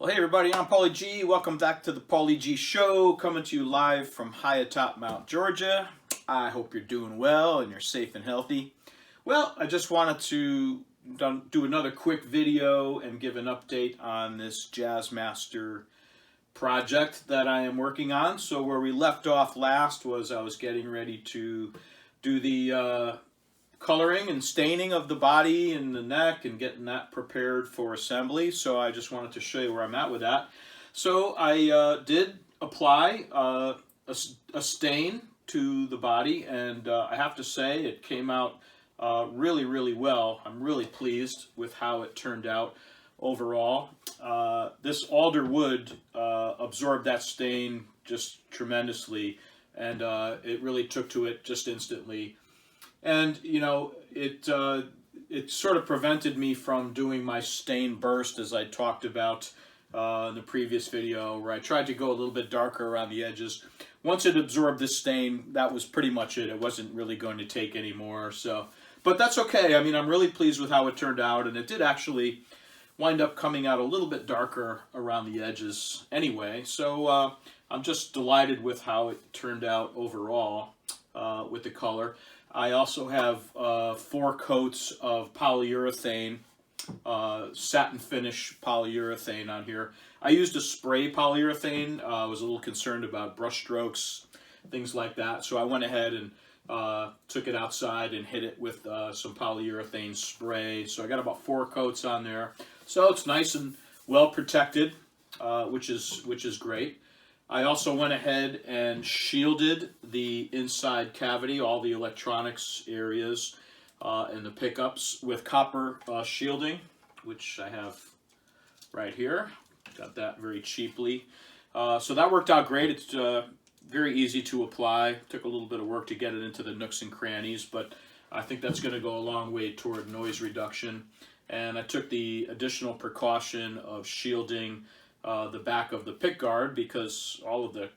Well, hey everybody, I'm Paulie G. Welcome back to the Paulie G Show, coming to you live from high atop Mount Georgia. I hope you're doing well and you're safe and healthy. Well, I just wanted to do another quick video and give an update on this Jazzmaster project that I am working on. So where we left off last was I was getting ready to do the coloring and staining of the body and the neck and getting that prepared for assembly. So I just wanted to show you where I'm at with that. So I did apply a stain to the body, and I have to say it came out really well. I'm really pleased with how it turned out overall. This alder wood absorbed that stain just tremendously, and it really took to it just instantly. And you know, it sort of prevented me from doing my stain burst, as I talked about in the previous video, where I tried to go a little bit darker around the edges. Once it absorbed this stain, that was pretty much it. It wasn't really going to take any more. So, but that's okay. I mean, I'm really pleased with how it turned out, and it did actually wind up coming out a little bit darker around the edges anyway. So I'm just delighted with how it turned out overall with the color. I also have 4 coats of polyurethane, satin finish polyurethane on here. I used a spray polyurethane. I was a little concerned about brush strokes, things like that. So I went ahead and took it outside and hit it with some polyurethane spray. So I got about 4 coats on there. So it's nice and well protected, which is great. I also went ahead and shielded the inside cavity, all the electronics areas and the pickups with copper shielding, which I have right here. Got that very cheaply. So that worked out great. It's very easy to apply. Took a little bit of work to get it into the nooks and crannies, but I think that's going to go a long way toward noise reduction. And I took the additional precaution of shielding the back of the pickguard, because all of the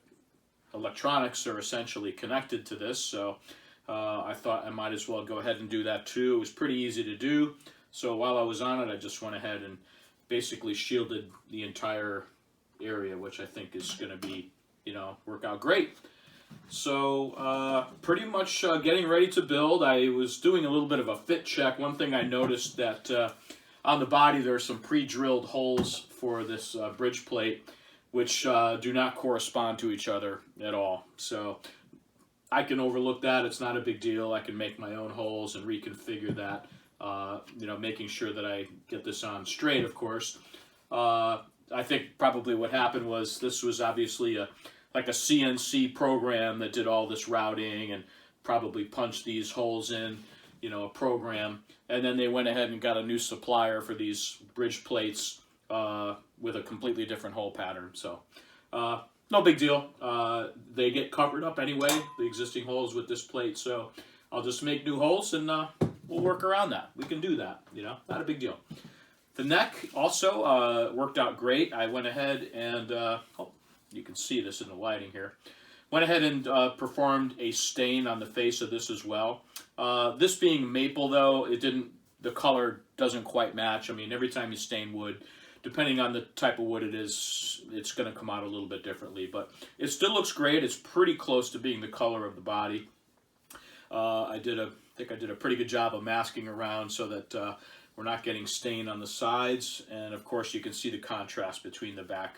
electronics are essentially connected to this. So I thought I might as well go ahead and do that too. It was pretty easy to do. So while I was on it, I just went ahead and basically shielded the entire area, which I think is going to be, you know, work out great. So pretty much getting ready to build. I was doing a little bit of a fit check. One thing I noticed that on the body there are some pre-drilled holes for this bridge plate, which do not correspond to each other at all. So I can overlook that. It's not a big deal. I can make my own holes and reconfigure that, you know, making sure that I get this on straight, of course. I think probably what happened was this was obviously like a CNC program that did all this routing and probably punched these holes in, you know, a program. And then they went ahead and got a new supplier for these bridge plates with a completely different hole pattern. So no big deal. They get covered up anyway, the existing holes with this plate. So I'll just make new holes and we'll work around that. We can do that, you know, not a big deal. The neck also worked out great. I went ahead and, oh, you can see this in the lighting here. Went ahead and performed a stain on the face of this as well. This being maple, though, the color doesn't quite match. I mean, every time you stain wood, depending on the type of wood it is, it's going to come out a little bit differently. But it still looks great. It's pretty close to being the color of the body. I think I did a pretty good job of masking around so that we're not getting stain on the sides. And of course, you can see the contrast between the back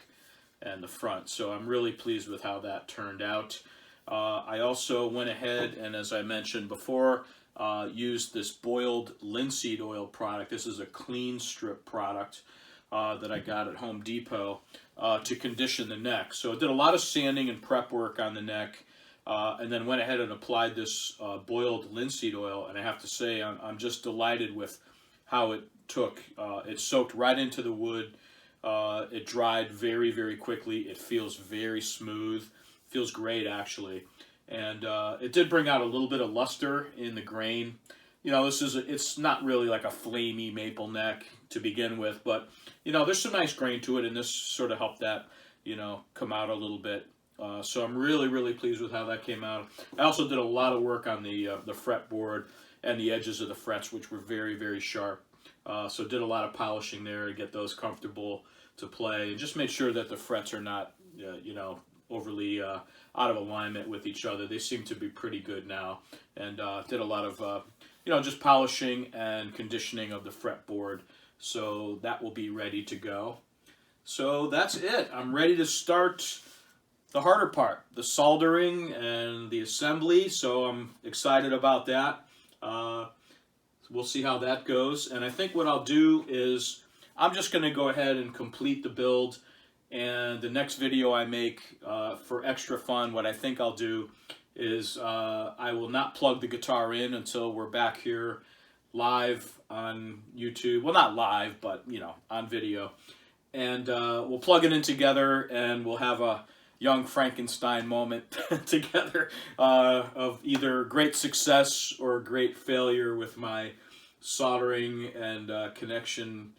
and the front. So I'm really pleased with how that turned out. I also went ahead and, as I mentioned before, used this boiled linseed oil product. This is a clean strip product that I got at Home Depot to condition the neck. So I did a lot of sanding and prep work on the neck, and then went ahead and applied this boiled linseed oil. And I have to say, I'm just delighted with how it took. It soaked right into the wood. It dried very quickly. It feels very smooth. Feels great, actually. And it did bring out a little bit of luster in the grain. You know, it's not really like a flamey maple neck to begin with, but, you know, there's some nice grain to it, and this sort of helped that, you know, come out a little bit. So I'm really pleased with how that came out. I also did a lot of work on the fretboard and the edges of the frets, which were very sharp. So did a lot of polishing there to get those comfortable to play, and just made sure that the frets are not, you know, overly out of alignment with each other. They seem to be pretty good now, and did a lot of, you know, just polishing and conditioning of the fretboard. So that will be ready to go. So that's it. I'm ready to start the harder part, the soldering and the assembly. So I'm excited about that. We'll see how that goes. And I think what I'll do is I'm just going to go ahead and complete the build. And the next video I make, for extra fun, what I think I'll do is I will not plug the guitar in until we're back here live on YouTube. Well, not live, but, you know, on video. And we'll plug it in together, and we'll have a young Frankenstein moment together of either great success or great failure with my soldering and connection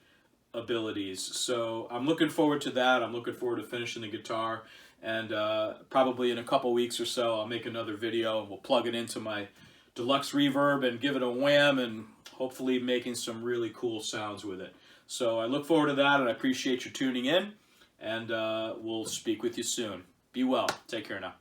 abilities. So I'm looking forward to that. I'm looking forward to finishing the guitar, and probably in a couple weeks or so I'll make another video and we'll plug it into my deluxe reverb and give it a wham, and hopefully making some really cool sounds with it. So I look forward to that, and I appreciate you tuning in, and we'll speak with you soon. Be well. Take care now.